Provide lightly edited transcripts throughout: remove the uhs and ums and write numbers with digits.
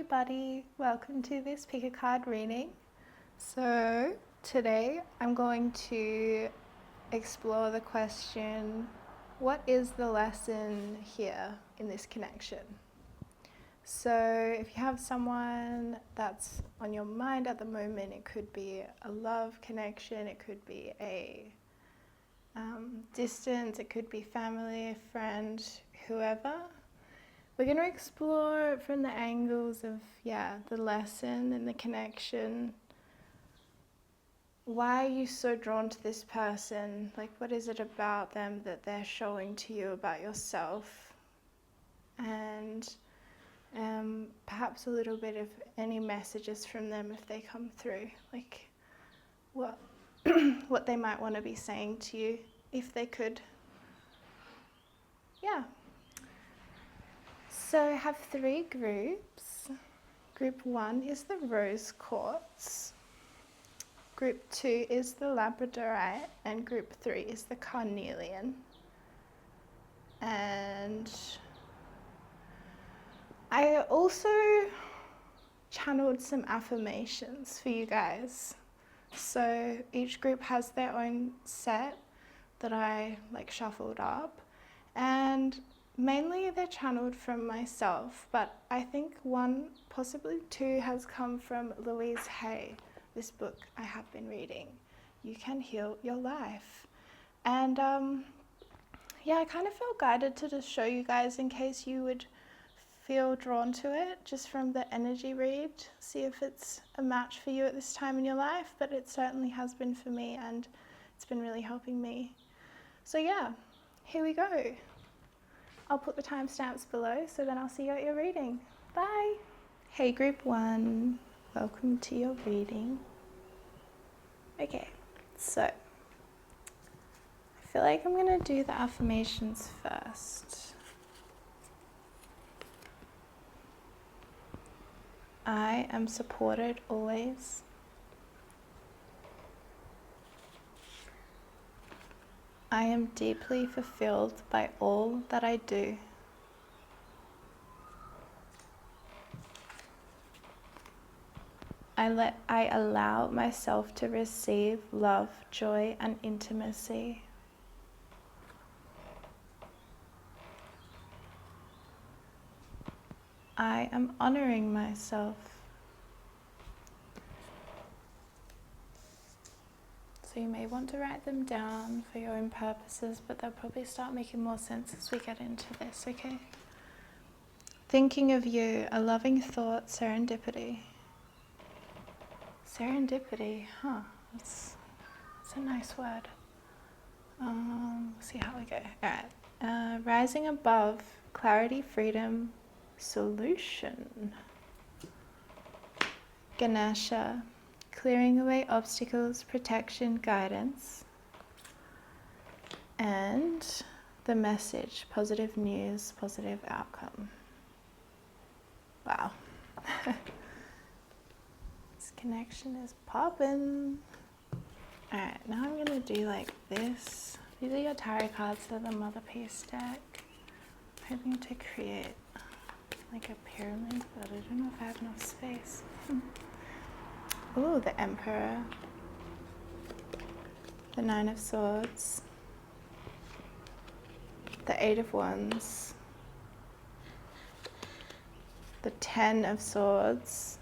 everybody, welcome to this pick a card reading. So today I'm going to explore the question, what is the lesson here in this connection? So if you have someone that's on your mind at the moment, it could be a love connection, it could be a distance, it could be family, a friend, whoever. We're going to explore from the angles of, the lesson and the connection. Why are you so drawn to this person? Like, what is it about them that they're showing to you about yourself? And perhaps a little bit of any messages from them if they come through. Like, what what they might want to be saying to you if they could. Yeah. So I have 3 groups. Group 1 is the rose quartz. Group 2 is the labradorite, and group 3 is the carnelian. And I also channeled some affirmations for you guys. So each group has their own set that I shuffled up, and mainly they're channeled from myself, but I think 1, possibly 2 has come from Louise Hay, this book I have been reading, You Can Heal Your Life. And I kind of feel guided to just show you guys in case you would feel drawn to it, just from the energy read, see if it's a match for you at this time in your life, but it certainly has been for me and it's been really helping me. So here we go. I'll put the timestamps below, so then I'll see you at your reading. Bye. Hey group 1, welcome to your reading. Okay, so I feel like I'm going to do the affirmations first. I am supported always. I am deeply fulfilled by all that I do. I allow myself to receive love, joy, and intimacy. I am honoring myself. So you may want to write them down for your own purposes, but they'll probably start making more sense as we get into this, okay? Thinking of you, a loving thought, serendipity. Serendipity, that's a nice word. We'll see how we go. Alright, rising above, clarity, freedom, solution. Ganesha, clearing away obstacles, protection, guidance. And the message, positive news, positive outcome. Wow. This connection is popping. Alright, now I'm going to do like this. These are your tarot cards, they're the Mother Piece deck. I'm hoping to create like a pyramid, but I don't know if I have enough space. Ooh, the Emperor. The 9 of Swords. The 8 of Wands. The 10 of Swords.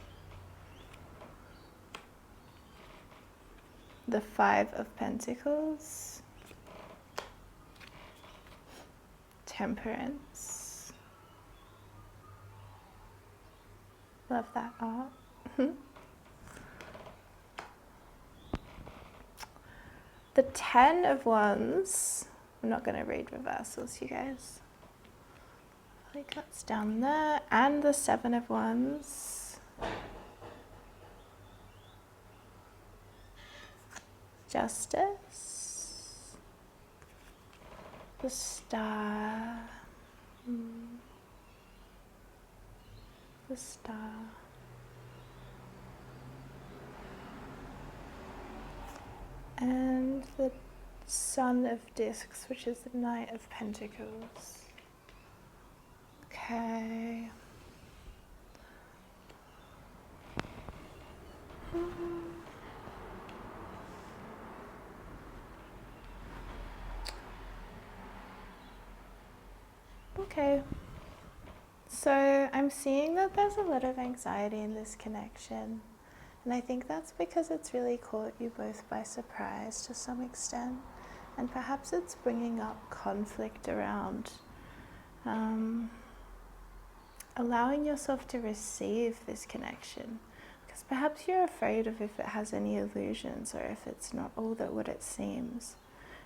The 5 of Pentacles. Temperance. Love that art. The 10 of Wands. I'm not going to read reversals, you guys. I think that's down there. And the 7 of Wands. Justice. The Star. The Star. And the Son of Discs, which is the Knight of Pentacles. Okay. Okay. So I'm seeing that there's a lot of anxiety in this connection. And I think that's because it's really caught you both by surprise to some extent. And perhaps it's bringing up conflict around allowing yourself to receive this connection. Because perhaps you're afraid of if it has any illusions or if it's not all that what it seems.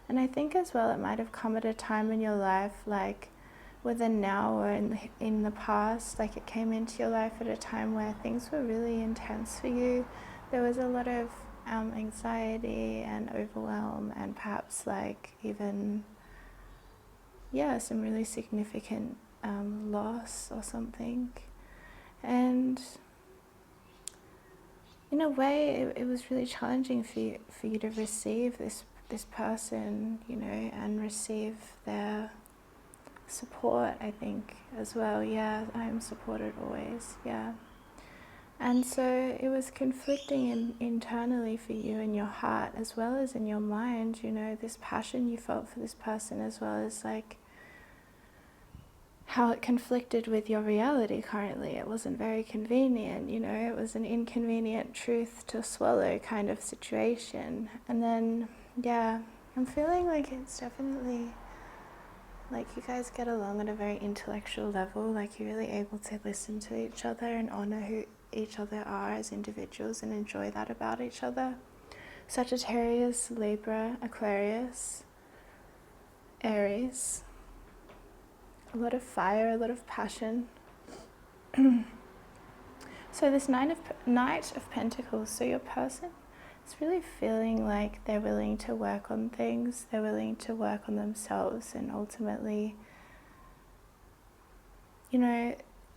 And I think as well it might have come at a time in your life, like whether now or in the past, like it came into your life at a time where things were really intense for you. There was a lot of anxiety and overwhelm and perhaps like even, some really significant loss or something. And in a way, it was really challenging for you to receive this person, and receive their support, I think, as well. Yeah, I am supported always, yeah. And so it was conflicting internally for you in your heart as well as in your mind, this passion you felt for this person as well as like how it conflicted with your reality currently. It wasn't very convenient, it was an inconvenient truth to swallow kind of situation. And then, I'm feeling like it's definitely like you guys get along at a very intellectual level, like you're really able to listen to each other and honor who each other are as individuals and enjoy that about each other. Sagittarius, Libra, Aquarius, Aries. A lot of fire, a lot of passion. So this Knight of Pentacles, so your person is really feeling like they're willing to work on things, they're willing to work on themselves, and ultimately,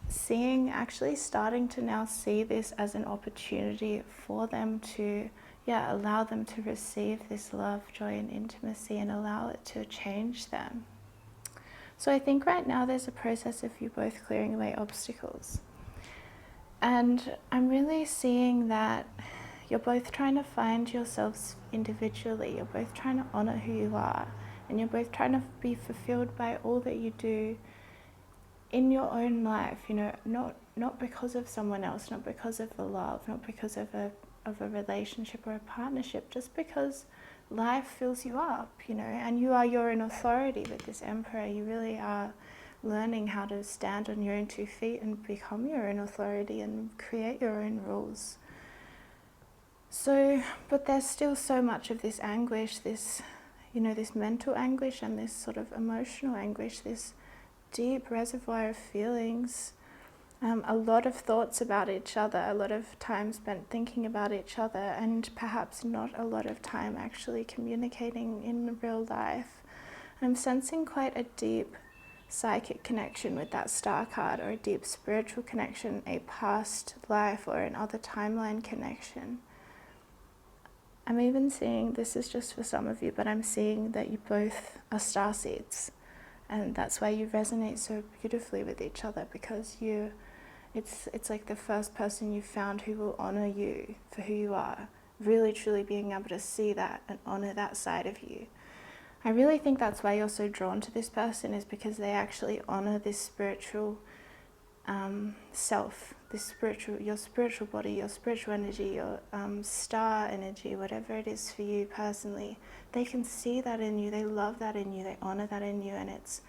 starting to now see this as an opportunity for them to, allow them to receive this love, joy, and intimacy and allow it to change them. So I think right now there's a process of you both clearing away obstacles. And I'm really seeing that you're both trying to find yourselves individually. You're both trying to honor who you are. And you're both trying to be fulfilled by all that you do in your own life, not because of someone else, not because of the love, not because of a relationship or a partnership, just because life fills you up, and you are your own authority with this Emperor. You really are learning how to stand on your own 2 feet and become your own authority and create your own rules. So, but there's still so much of this anguish, this mental anguish and this sort of emotional anguish, this deep reservoir of feelings, a lot of thoughts about each other, a lot of time spent thinking about each other, and perhaps not a lot of time actually communicating in real life. I'm sensing quite a deep psychic connection with that star card, or a deep spiritual connection, a past life or another timeline connection. I'm even seeing, this is just for some of you, but I'm seeing that you both are starseeds. And that's why you resonate so beautifully with each other, because it's like the first person you found who will honor you for who you are, really truly being able to see that and honor that side of you. I really think that's why you're so drawn to this person, is because they actually honor this spiritual self, your spiritual body, your spiritual energy, your star energy, whatever it is for you personally. They can see that in you, they love that in you, they honor that in you, and it's,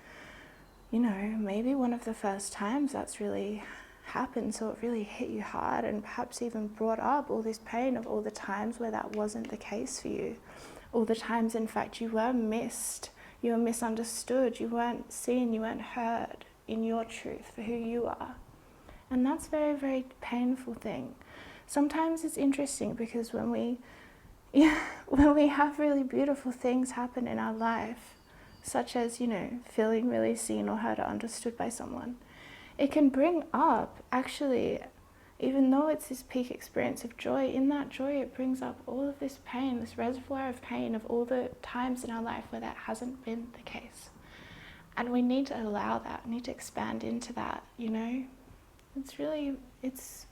maybe one of the first times that's really happened, so it really hit you hard and perhaps even brought up all this pain of all the times where that wasn't the case for you. All the times, in fact, you were missed, you were misunderstood, you weren't seen, you weren't heard in your truth for who you are. And that's a very, very painful thing. Sometimes it's interesting because when we have really beautiful things happen in our life, such as, feeling really seen or heard or understood by someone, it can bring up, actually, even though it's this peak experience of joy, in that joy it brings up all of this pain, this reservoir of pain of all the times in our life where that hasn't been the case. And we need to allow that, we need to expand into that, It's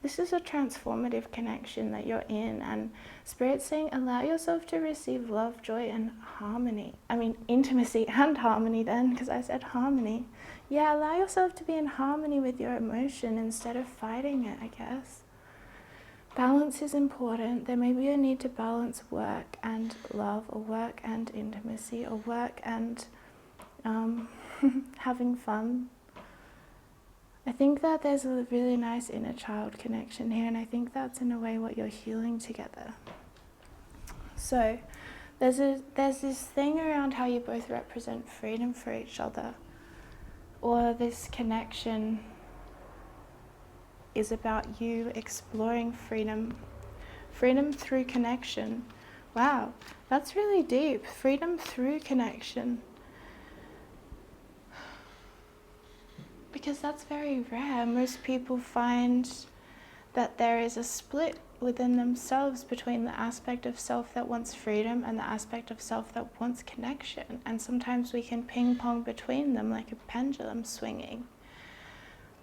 this is a transformative connection that you're in, and Spirit's saying allow yourself to receive love, joy, and harmony. I mean intimacy and harmony then, because I said harmony. Yeah, allow yourself to be in harmony with your emotion instead of fighting it, I guess. Balance is important. There may be a need to balance work and love, or work and intimacy, or work and having fun. I think that there's a really nice inner child connection here, and I think that's in a way what you're healing together. So there's this thing around how you both represent freedom for each other, or this connection is about you exploring freedom through connection. Wow, that's really deep. Freedom through connection. Because that's very rare. Most people find that there is a split within themselves between the aspect of self that wants freedom and the aspect of self that wants connection. And sometimes we can ping pong between them like a pendulum swinging.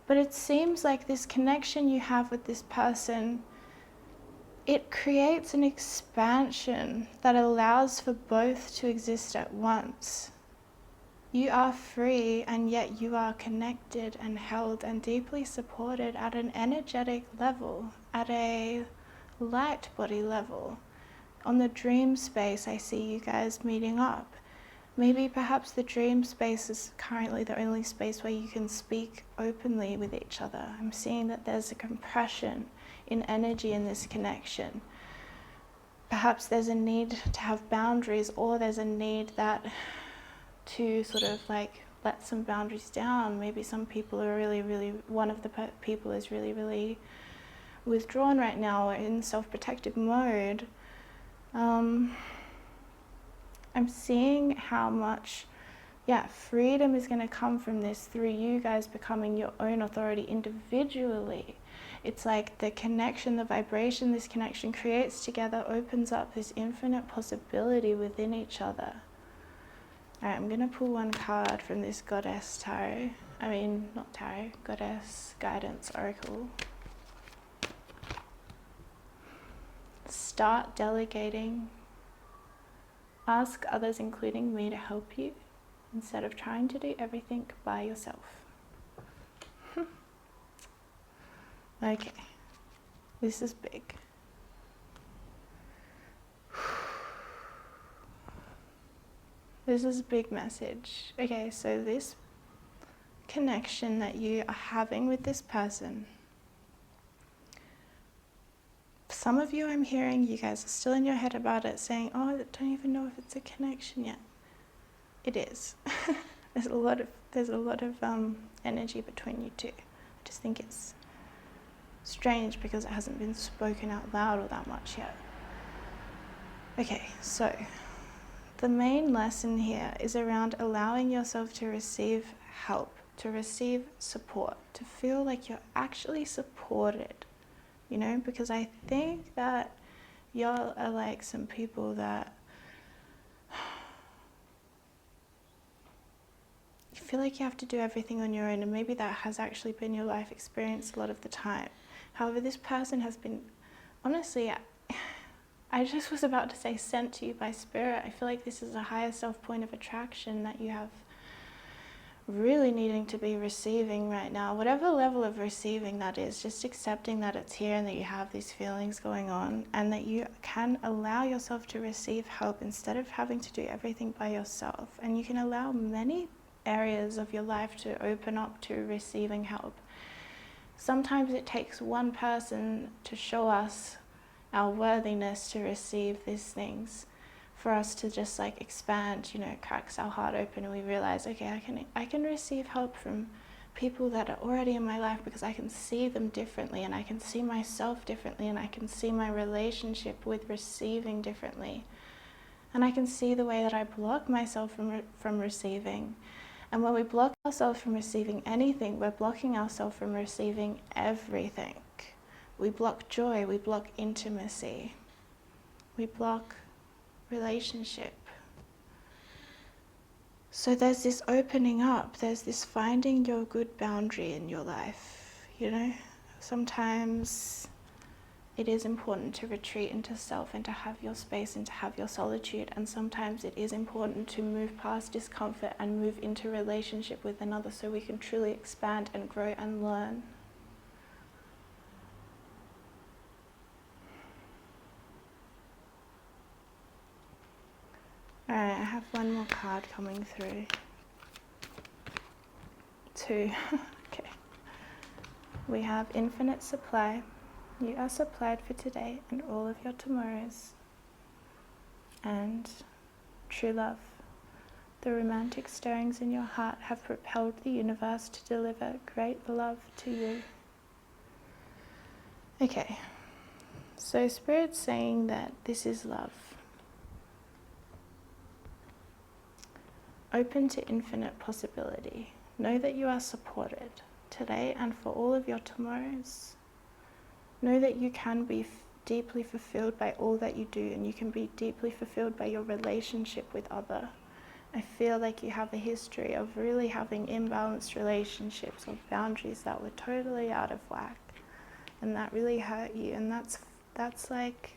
But it seems like this connection you have with this person, it creates an expansion that allows for both to exist at once. You are free, and yet you are connected and held and deeply supported at an energetic level, at a light body level. On the dream space, I see you guys meeting up. Maybe perhaps the dream space is currently the only space where you can speak openly with each other. I'm seeing that there's a compression in energy in this connection. Perhaps there's a need to have boundaries, or there's a need that to sort of like let some boundaries down. Maybe some people are really, one of the people is really withdrawn right now, or in self-protective mode. I'm seeing how much, freedom is going to come from this through you guys becoming your own authority individually. It's like the connection, the vibration this connection creates together opens up this infinite possibility within each other. All right, I'm going to pull one card from this Goddess Tarot. Goddess Guidance Oracle. Start delegating. Ask others, including me, to help you instead of trying to do everything by yourself. Okay, this is big. This is a big message. Okay, so this connection that you are having with this person, some of you I'm hearing, you guys are still in your head about it, saying, oh, I don't even know if it's a connection yet. It is. There's a lot of energy between you two. I just think it's strange because it hasn't been spoken out loud all that much yet. Okay, so the main lesson here is around allowing yourself to receive help, to receive support, to feel like you're actually supported, because I think that y'all are like some people that you feel like you have to do everything on your own, and maybe that has actually been your life experience a lot of the time. However, this person has been, honestly, I just was about to say sent to you by Spirit. I feel like this is a higher self point of attraction that you have really needing to be receiving right now. Whatever level of receiving that is, just accepting that it's here and that you have these feelings going on, and that you can allow yourself to receive help instead of having to do everything by yourself. And you can allow many areas of your life to open up to receiving help. Sometimes it takes one person to show us our worthiness to receive these things, for us to just like expand, cracks our heart open, and we realize, okay, I can receive help from people that are already in my life, because I can see them differently, and I can see myself differently, and I can see my relationship with receiving differently, and I can see the way that I block myself from receiving. And when we block ourselves from receiving anything, we're blocking ourselves from receiving everything. We block joy, we block intimacy, we block relationship. So there's this opening up, there's this finding your good boundary in your life, sometimes it is important to retreat into self and to have your space and to have your solitude, and sometimes it is important to move past discomfort and move into relationship with another so we can truly expand and grow and learn. Alright, I have one more card coming through. 2. Okay. We have infinite supply. You are supplied for today and all of your tomorrows. And true love. The romantic stirrings in your heart have propelled the universe to deliver great love to you. Okay. So Spirit's saying that this is love. Open to infinite possibility. Know that you are supported today and for all of your tomorrows. Know that you can be deeply fulfilled by all that you do, and you can be deeply fulfilled by your relationship with other. I feel like you have a history of really having imbalanced relationships or boundaries that were totally out of whack, and that really hurt you. And that's like,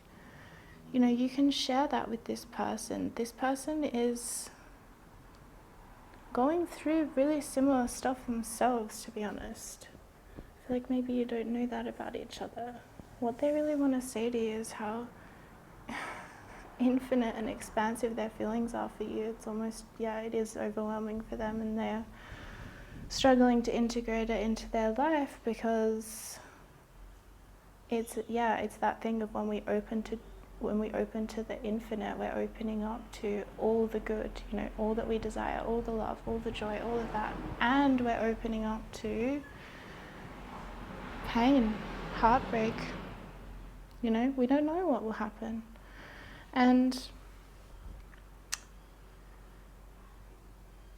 you know, you can share that with this person. This person is going through really similar stuff themselves, to be honest. I feel like maybe you don't know that about each other. What they really want to say to you is how infinite and expansive their feelings are for you. It's almost, it is overwhelming for them, and they're struggling to integrate it into their life because it's that thing of when we open to the infinite, we're opening up to all the good, you know, all that we desire, all the love, all the joy, all of that. And we're opening up to pain, heartbreak. You know, we don't know what will happen. And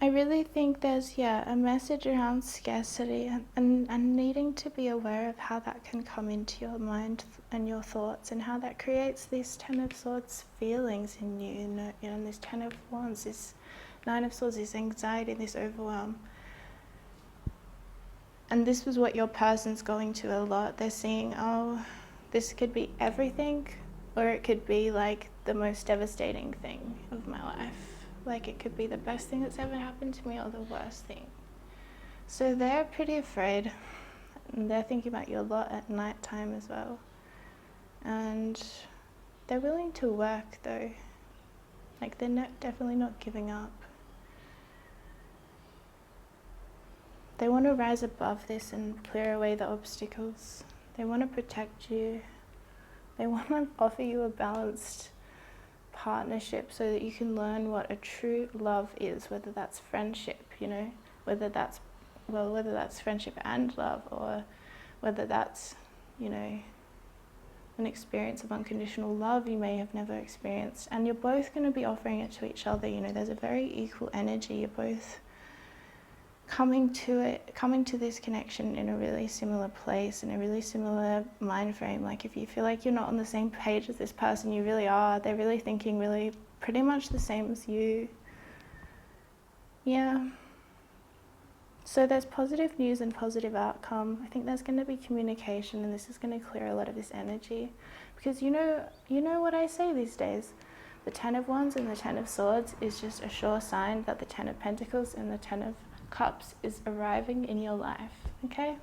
I really think there's, a message around scarcity and needing to be aware of how that can come into your mind and your thoughts, and how that creates these 10 of Swords feelings in you, and this 10 of Wands, this 9 of Swords, this anxiety, this overwhelm. And this was what your person's going to a lot. They're seeing, this could be everything, or it could be like the most devastating thing of my life. Like it could be the best thing that's ever happened to me or the worst thing. So they're pretty afraid, and they're thinking about you a lot at night time as well. And they're willing to work though. Like they're definitely not giving up. They want to rise above this and clear away the obstacles. They want to protect you. They want to offer you a balanced partnership so that you can learn what a true love is, whether that's friendship, you know, whether that's friendship and love, or whether that's, you know, an experience of unconditional love you may have never experienced. And you're both going to be offering it to each other, you know, there's a very equal energy. You're both coming to this connection in a really similar place, in a really similar mind frame. Like if you feel like you're not on the same page as this person, you really are. They're really thinking really pretty much the same as you. Yeah. So there's positive news and positive outcome. I think there's going to be communication, and this is going to clear a lot of this energy. Because you know what I say these days? The 10 of Wands and the 10 of Swords is just a sure sign that the 10 of Pentacles and the 10 of Cups is arriving in your life, okay?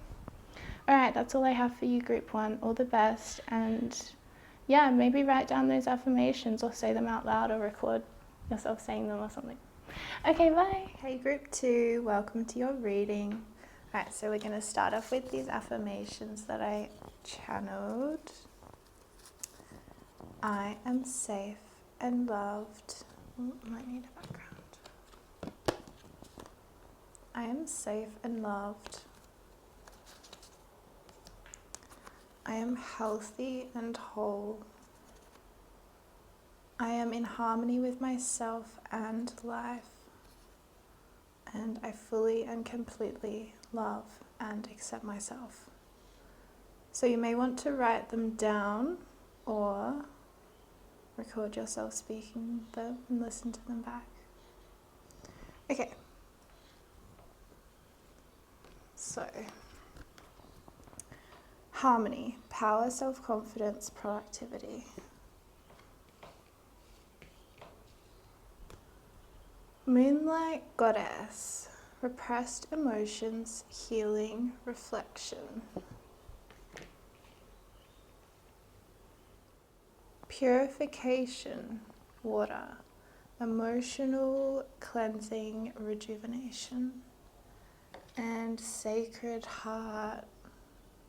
Alright, that's all I have for you, Group 1. All the best, and maybe write down those affirmations or say them out loud or record yourself saying them or something. Okay, bye. Hey, Group 2, welcome to your reading. Alright, so we're going to start off with these affirmations that I channeled. I am safe and loved. I might need a background. I am safe and loved. I am healthy and whole. I am in harmony with myself and life. And I fully and completely love and accept myself. So you may want to write them down or record yourself speaking them and listen to them back. Okay. So, Harmony, power, self-confidence, productivity. Moonlight goddess, repressed emotions, healing, reflection. Purification, water, emotional cleansing, rejuvenation. And sacred heart,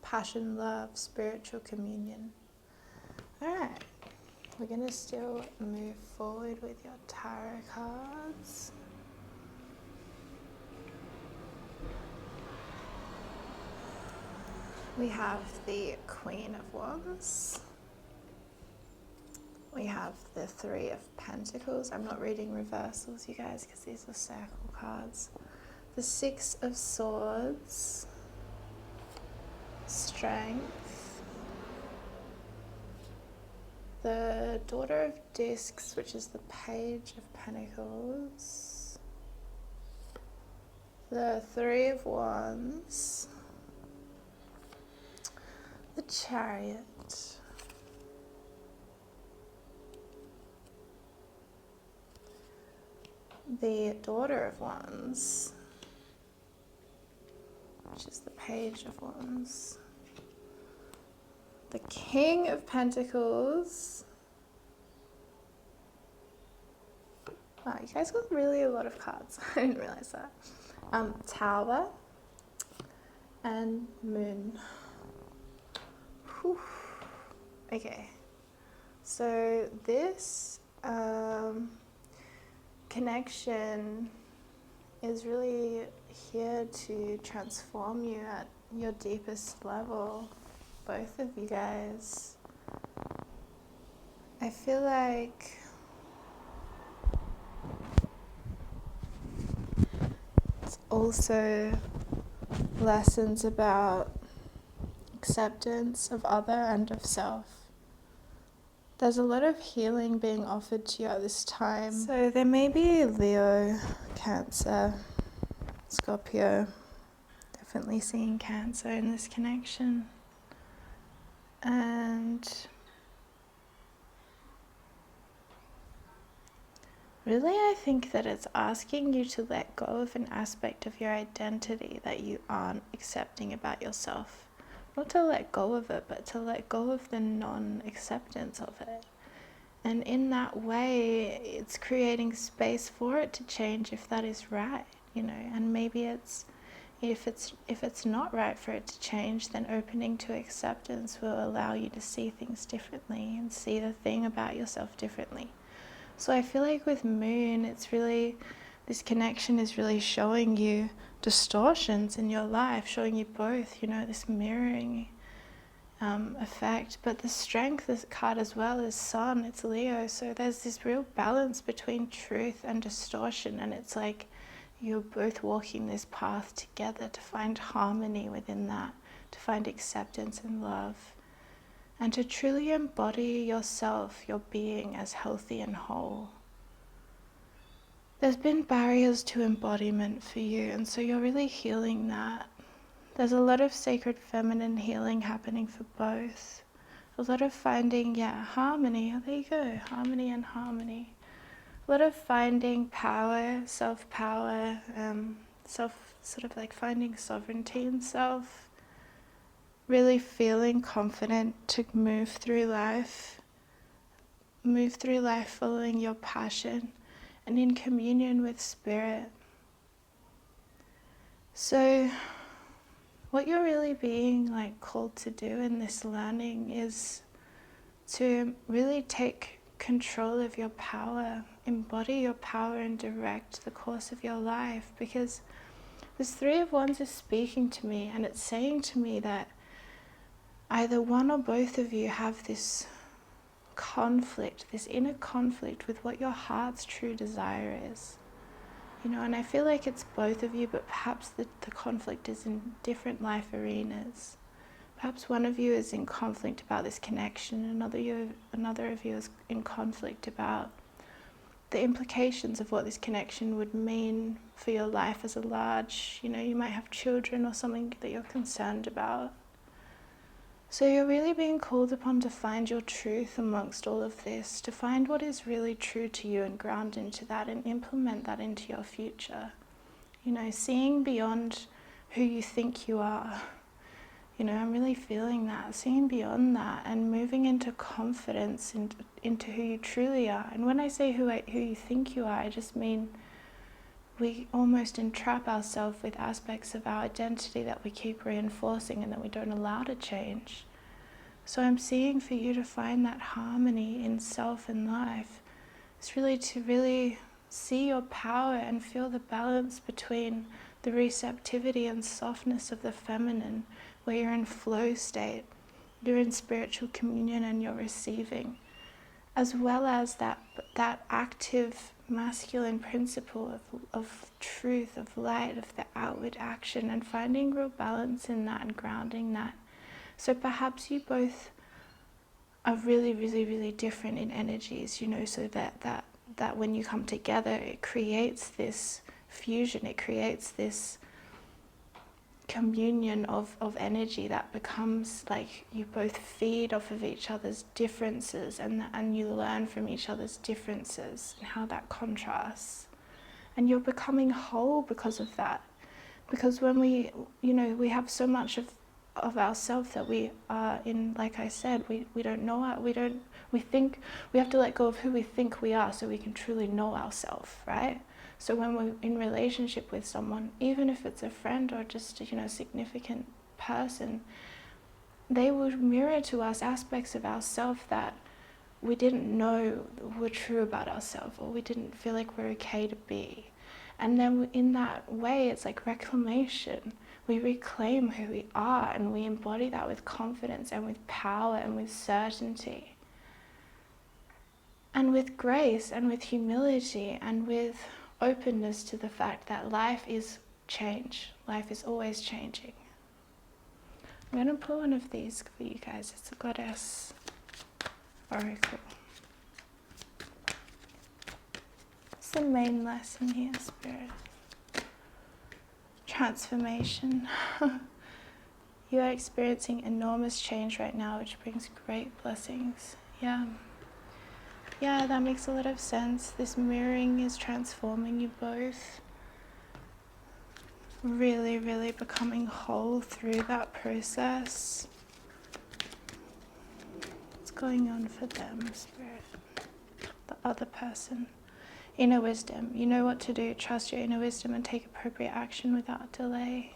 passion, love, spiritual communion. Alright, we're going to still move forward with your tarot cards. We have the Queen of Wands. We have the Three of Pentacles. I'm not reading reversals, you guys, because these are circle cards. The Six of Swords. Strength. The Daughter of Discs, which is the Page of Pentacles. The Three of Wands. The Chariot. The Daughter of Wands, which is the Page of Wands. The King of Pentacles. Wow, you guys got really a lot of cards. I didn't realize that. Tower and Moon. Whew. Okay, so this connection is really here to transform you at your deepest level, both of you guys. I feel like it's also lessons about acceptance of other and of self. There's a lot of healing being offered to you at this time. So there may be Leo, Cancer, Scorpio. Definitely seeing Cancer in this connection. And really, I think that it's asking you to let go of an aspect of your identity that you aren't accepting about yourself. Not to let go of it, but to let go of the non-acceptance of it. And in that way, it's creating space for it to change if that is right, you know. And maybe if it's not right for it to change, then opening to acceptance will allow you to see things differently and see the thing about yourself differently. So I feel like with Moon, it's really, this connection is really showing you distortions in your life, showing you both, you know, this mirroring effect. But the Strength, this card as well, is Sun, it's Leo. So there's this real balance between truth and distortion. And it's like you're both walking this path together to find harmony within that, to find acceptance and love, and to truly embody yourself, your being, as healthy and whole. There's been barriers to embodiment for you, and so you're really healing that. There's a lot of sacred feminine healing happening for both. A lot of finding, harmony. Oh, there you go, harmony and harmony. A lot of finding power, self-power, sort of like finding sovereignty in self. Really feeling confident to move through life following your passion and in communion with Spirit. So what you're really being like called to do in this learning is to really take control of your power, embody your power and direct the course of your life, because this Three of Wands is speaking to me, and it's saying to me that either one or both of you have this conflict, this inner conflict with what your heart's true desire is. You know, and I feel like it's both of you, but perhaps the conflict is in different life arenas. Perhaps one of you is in conflict about this connection, another of you is in conflict about the implications of what this connection would mean for your life as a large, you know, you might have children or something that you're concerned about. So you're really being called upon to find your truth amongst all of this, to find what is really true to you and ground into that and implement that into your future. You know, seeing beyond who you think you are. You know, I'm really feeling that, seeing beyond that and moving into confidence into who you truly are. And when I say who you think you are, I just mean we almost entrap ourselves with aspects of our identity that we keep reinforcing and that we don't allow to change. So I'm seeing for you to find that harmony in self and life. It's really to really see your power and feel the balance between the receptivity and softness of the feminine, where you're in flow state, you're in spiritual communion and you're receiving, as well as that active masculine principle of truth, of light, of the outward action, and finding real balance in that and grounding that. So perhaps you both are really, really, really different in energies, you know, so that when you come together, it creates this fusion, it creates this communion of energy that becomes like you both feed off of each other's differences and you learn from each other's differences and how that contrasts. And you're becoming whole because of that. Because when we have so much of ourselves that we are in, like I said, we don't know, we think we have to let go of who we think we are so we can truly know ourselves, right? So when we're in relationship with someone, even if it's a friend or just a significant person, they will mirror to us aspects of ourselves that we didn't know were true about ourselves, or we didn't feel like we're okay to be. And then in that way, it's like reclamation. We reclaim who we are and we embody that with confidence and with power and with certainty. And with grace and with humility and with openness to the fact that life is change. Life is always changing. I'm going to pull one of these for you guys. It's a goddess oracle. What's the main lesson here, Spirit? Transformation. You are experiencing enormous change right now, which brings great blessings. Yeah, that makes a lot of sense. This mirroring is transforming you both. Really, really becoming whole through that process. What's going on for them, Spirit? The other person. Inner wisdom. You know what to do. Trust your inner wisdom and take appropriate action without delay.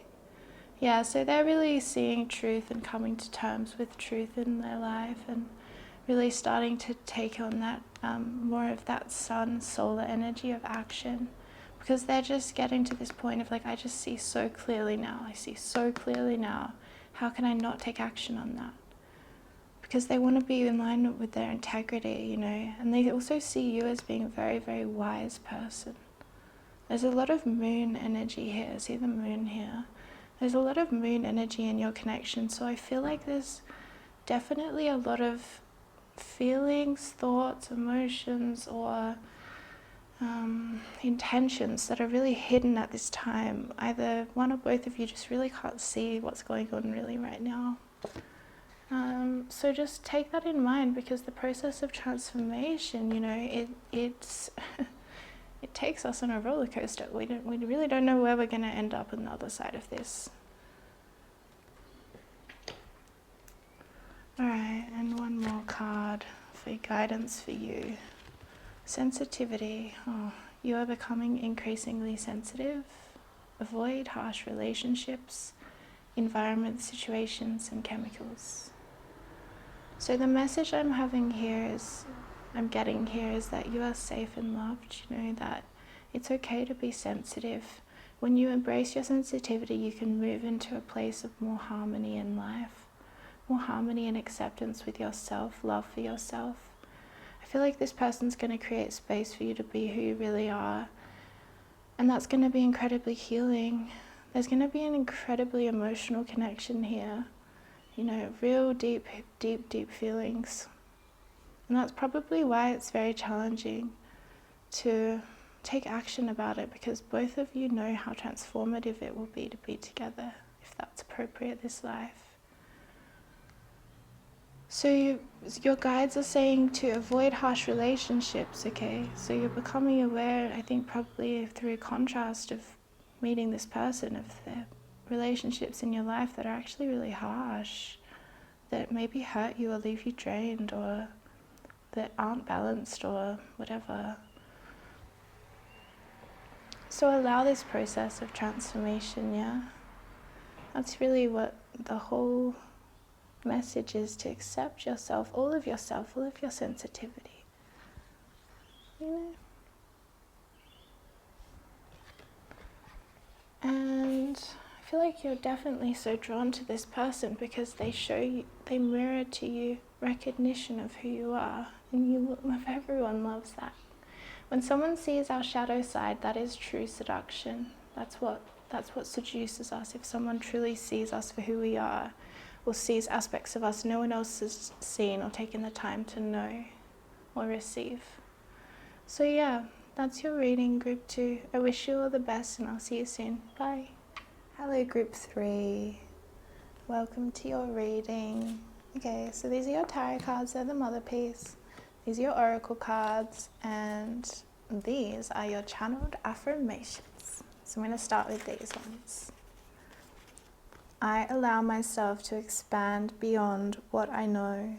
Yeah, so they're really seeing truth and coming to terms with truth in their life and really starting to take on that more of that sun, solar energy of action, because they're just getting to this point of like, I just see so clearly now. I see so clearly now. How can I not take action on that? Because they want to be in line with their integrity, and they also see you as being a very, very wise person. There's a lot of moon energy here. See the moon here? There's a lot of moon energy in your connection, so I feel like there's definitely a lot of feelings, thoughts, emotions, or intentions that are really hidden at this time. Either one or both of you just really can't see what's going on really right now. So just take that in mind, because the process of transformation, it's it takes us on a roller coaster. We really don't know where we're going to end up on the other side of this. Alright, and one more card for guidance for you. Sensitivity. You are becoming increasingly sensitive. Avoid harsh relationships, environments, situations, and chemicals. So the message I'm getting here is that you are safe and loved. That it's okay to be sensitive. When you embrace your sensitivity, you can move into a place of more harmony in life. More harmony and acceptance with yourself, love for yourself. I feel like this person's going to create space for you to be who you really are. And that's going to be incredibly healing. There's going to be an incredibly emotional connection here. Real deep, deep, deep feelings. And that's probably why it's very challenging to take action about it, because both of you know how transformative it will be to be together, if that's appropriate this life. So your guides are saying to avoid harsh relationships, okay? So you're becoming aware, I think probably through contrast of meeting this person, of the relationships in your life that are actually really harsh, that maybe hurt you or leave you drained, or that aren't balanced or whatever. So allow this process of transformation, yeah? That's really what the whole message is, to accept yourself, all of your sensitivity. You know? And I feel like you're definitely so drawn to this person because they show you, they mirror to you recognition of who you are, and everyone loves that. When someone sees our shadow side, that is true seduction. That's what seduces us. If someone truly sees us for who we are, or sees aspects of us no one else has seen or taken the time to know or receive. So yeah, that's your reading, Group 2. I wish you all the best, and I'll see you soon. Bye. Hello, Group 3. Welcome to your reading. Okay, so these are your tarot cards. They're the mother piece. These are your oracle cards, and these are your channeled affirmations. So I'm going to start with these ones. I allow myself to expand beyond what I know.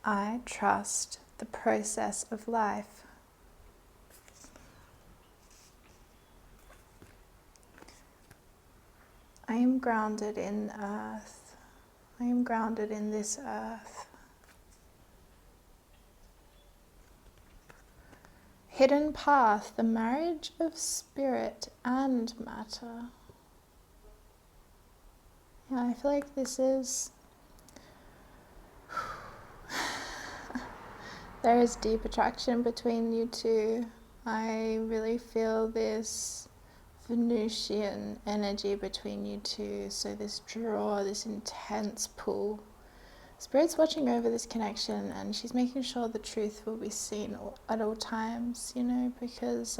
I trust the process of life. I am grounded in earth. I am grounded in this earth. Hidden path, the marriage of spirit and matter. Yeah, I feel like this is... there is deep attraction between you two. I really feel this Venusian energy between you two. So this draw, this intense pull. Spirit's watching over this connection, and she's making sure the truth will be seen at all times, you know, because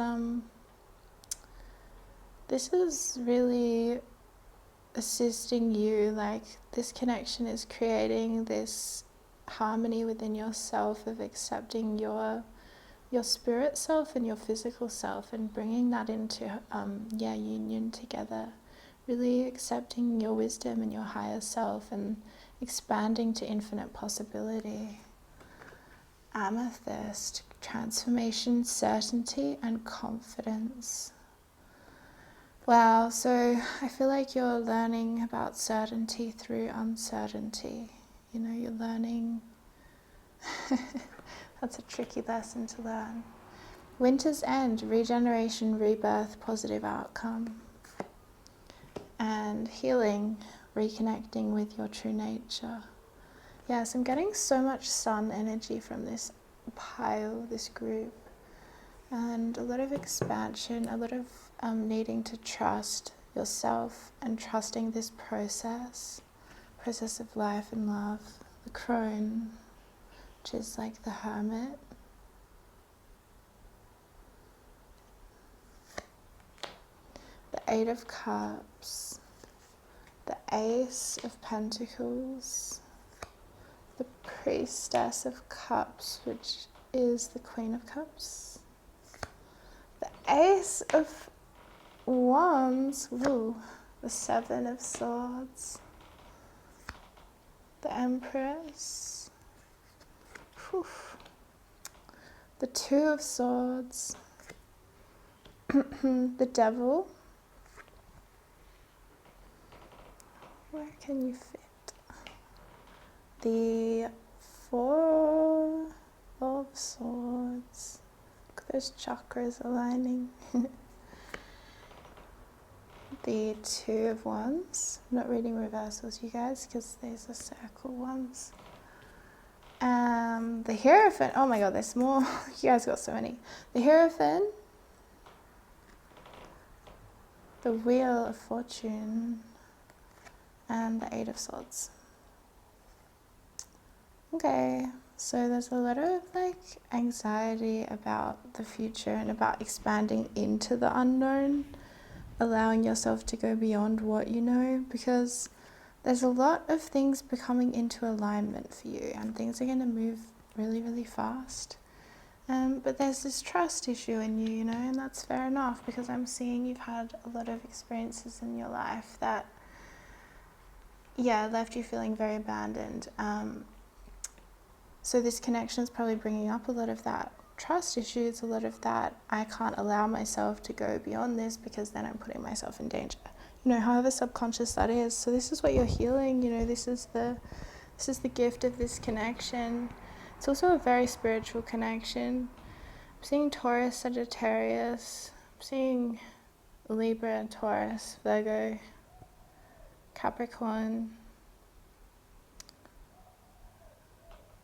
this is really assisting you. Like, this connection is creating this harmony within yourself of accepting your spirit self and your physical self, and bringing that into union together, really accepting your wisdom and your higher self and expanding to infinite possibility. Amethyst, transformation, certainty and confidence. Wow, so I feel like you're learning about certainty through uncertainty. You know, you're learning. That's a tricky lesson to learn. Winter's end, regeneration, rebirth, positive outcome. And healing, reconnecting with your true nature. Yes, I'm getting so much sun energy from this pile, this group. And a lot of expansion, a lot of needing to trust yourself and trusting this process of life and love. The crone, which is like the hermit. The Eight of Cups. The Ace of Pentacles. The Priestess of Cups, which is the Queen of Cups. The Ace of Wands. Ooh, the Seven of Swords. The Empress. Whew. The Two of Swords. The Devil. Where can you fit? The Four of Swords. Look at those chakras aligning. The Two of Wands. I'm not reading reversals, you guys, because these are circle ones. The Hierophant. Oh my god, there's more. You guys got so many. The Hierophant. The Wheel of Fortune. And the Eight of Swords. Okay, so there's a lot of like anxiety about the future and about expanding into the unknown. allowing yourself to go beyond what you know, because there's a lot of things becoming into alignment for you and things are going to move really, really fast. But there's this trust issue in you, you know, and that's fair enough, because I'm seeing you've had a lot of experiences in your life that, left you feeling very abandoned. So this connection is probably bringing up a lot of that trust issues, a lot of that I can't allow myself to go beyond this because then I'm putting myself in danger. You know, however subconscious that is. So this is what you're healing, you know, this is the gift of this connection. It's also a very spiritual connection. I'm seeing Taurus, Sagittarius. I'm seeing Libra, Taurus, Virgo, Capricorn.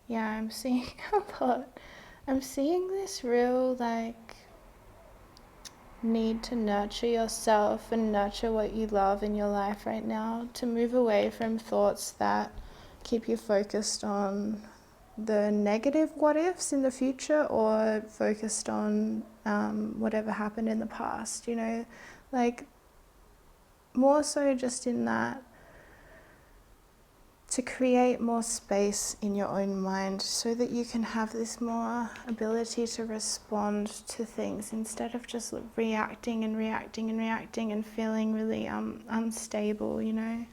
Yeah, I'm seeing a lot. I'm seeing this real, need to nurture yourself and nurture what you love in your life right now, to move away from thoughts that keep you focused on the negative what ifs in the future, or focused on whatever happened in the past, you know, more so just in that, to create more space in your own mind so that you can have this more ability to respond to things instead of just reacting and feeling really unstable, you know.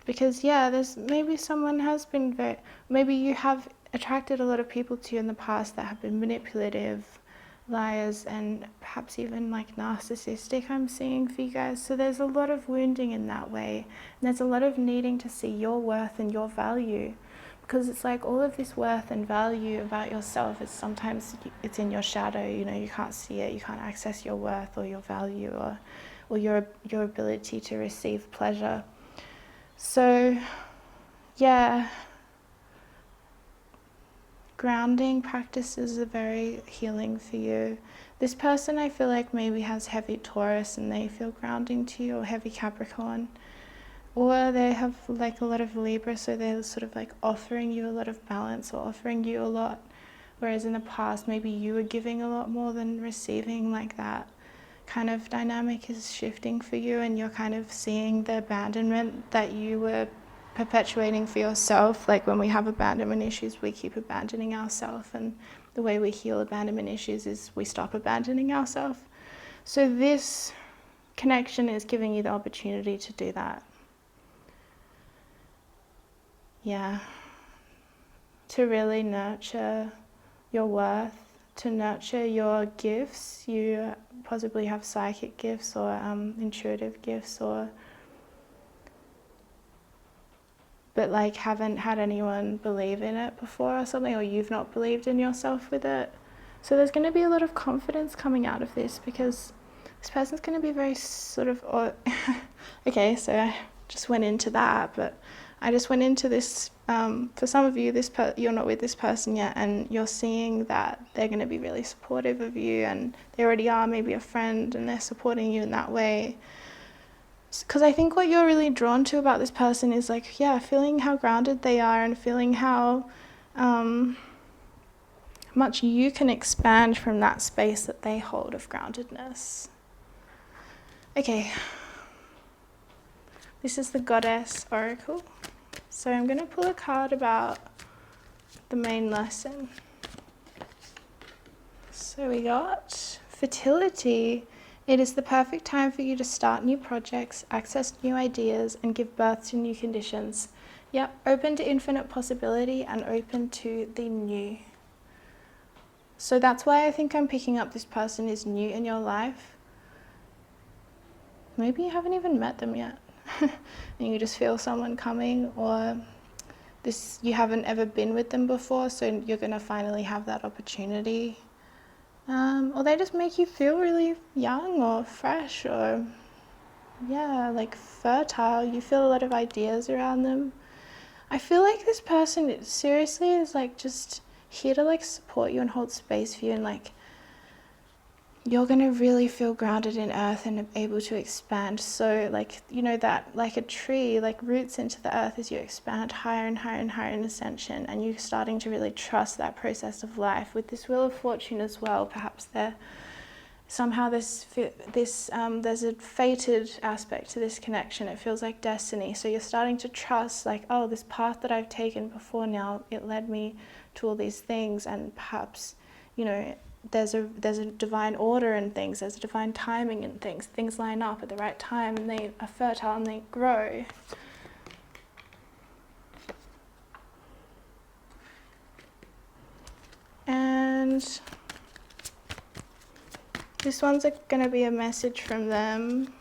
Because there's maybe someone has been maybe you have attracted a lot of people to you in the past that have been manipulative, liars, and perhaps even narcissistic, I'm seeing for you guys. So there's a lot of wounding in that way, and there's a lot of needing to see your worth and your value, because it's all of this worth and value about yourself is sometimes it's in your shadow, you know, you can't see it, you can't access your worth or your value or your ability to receive pleasure. So grounding practices are very healing for you. This person, I feel like, maybe has heavy Taurus and they feel grounding to you, or heavy Capricorn, or they have a lot of Libra, so they're sort of offering you a lot of balance or offering you a lot, whereas in the past maybe you were giving a lot more than receiving. That kind of dynamic is shifting for you, and you're kind of seeing the abandonment that you were perpetuating for yourself. When we have abandonment issues, we keep abandoning ourselves, and the way we heal abandonment issues is we stop abandoning ourselves. So this connection is giving you the opportunity to do that. To really nurture your worth, to nurture your gifts. You possibly have psychic gifts or intuitive gifts, but haven't had anyone believe in it before or something, or you've not believed in yourself with it. So there's going to be a lot of confidence coming out of this, because this person's going to be very sort of okay, so I just went into that, but I just went into this for some of you, you're not with this person yet, and you're seeing that they're going to be really supportive of you, and they already are maybe a friend, and they're supporting you in that way. Because I think what you're really drawn to about this person is feeling how grounded they are, and feeling how much you can expand from that space that they hold of groundedness. Okay, this is the Goddess Oracle. So I'm going to pull a card about the main lesson. So we got fertility. It is the perfect time for you to start new projects, access new ideas, and give birth to new conditions. Yep, open to infinite possibility and open to the new. So that's why I think I'm picking up this person is new in your life. Maybe you haven't even met them yet. And you just feel someone coming, or you haven't ever been with them before, so you're going to finally have that opportunity. Or they just make you feel really young or fresh, or fertile. You feel a lot of ideas around them. I feel like this person seriously is just here to support you and hold space for you, and you're going to really feel grounded in earth and able to expand. So that a tree roots into the earth as you expand higher and higher and higher in ascension, and you're starting to really trust that process of life. With this Wheel of Fortune as well, perhaps they're somehow there's a fated aspect to this connection. It feels like destiny. So you're starting to trust, like, oh, this path that I've taken before now, it led me to all these things, and perhaps, you know, there's a divine order in things, there's a divine timing in things. Things line up at the right time and they are fertile and they grow. And this one's going to be a message from them.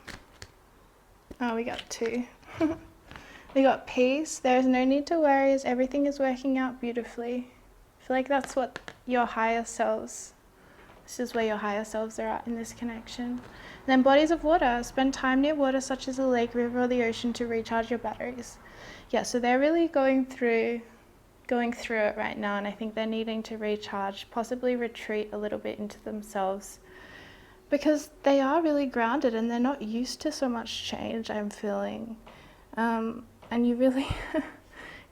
Oh, we got two. We got peace. There is no need to worry as everything is working out beautifully. I feel like that's what your higher selves, this is where your higher selves are at in this connection. And then bodies of water. Spend time near water such as a lake, river, or the ocean to recharge your batteries. Yeah, so they're really going through it right now, and I think they're needing to recharge, possibly retreat a little bit into themselves, because they are really grounded and they're not used to so much change, I'm feeling. And you really,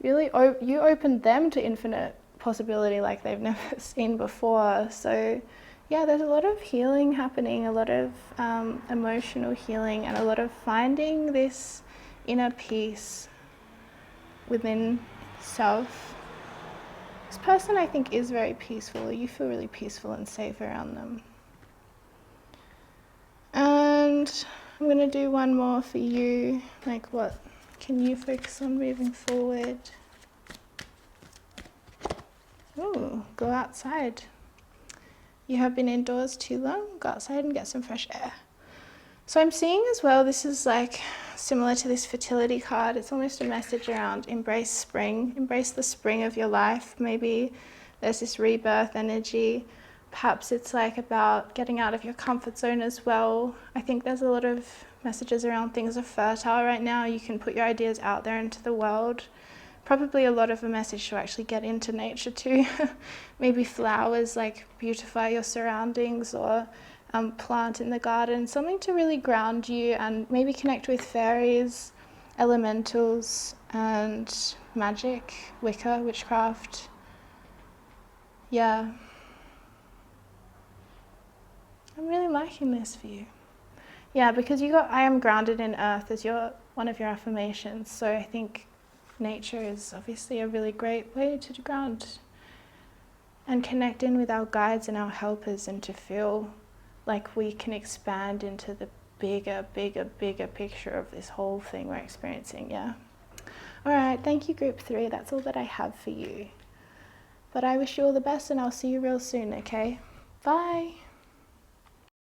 you opened them to infinite possibility like they've never seen before. So yeah, there's a lot of healing happening, a lot of emotional healing, and a lot of finding this inner peace within self. This person, I think, is very peaceful. You feel really peaceful and safe around them. And I'm going to do one more for you. Like, what can you focus on moving forward? Ooh, go outside. You have been indoors too long. Go outside and get some fresh air. So I'm seeing as well, this is like similar to this fertility card. It's almost a message around embrace spring, embrace the spring of your life. Maybe there's this rebirth energy. Perhaps it's like about getting out of your comfort zone as well. I think there's a lot of messages around things are fertile right now. You can put your ideas out there into the world. Probably a lot of a message to actually get into nature too. Maybe flowers, like beautify your surroundings, or plant in the garden, something to really ground you and maybe connect with fairies, elementals, and magic, Wicca, witchcraft. Yeah. I'm really liking this for you. Yeah, because you got I am grounded in earth as one of your affirmations. So I think nature is obviously a really great way to ground and connect in with our guides and our helpers, and to feel like we can expand into the bigger picture of this whole thing we're experiencing. Yeah. All right, thank you, group 3. That's all that I have for you. But I wish you all the best, and I'll see you real soon, okay? Bye.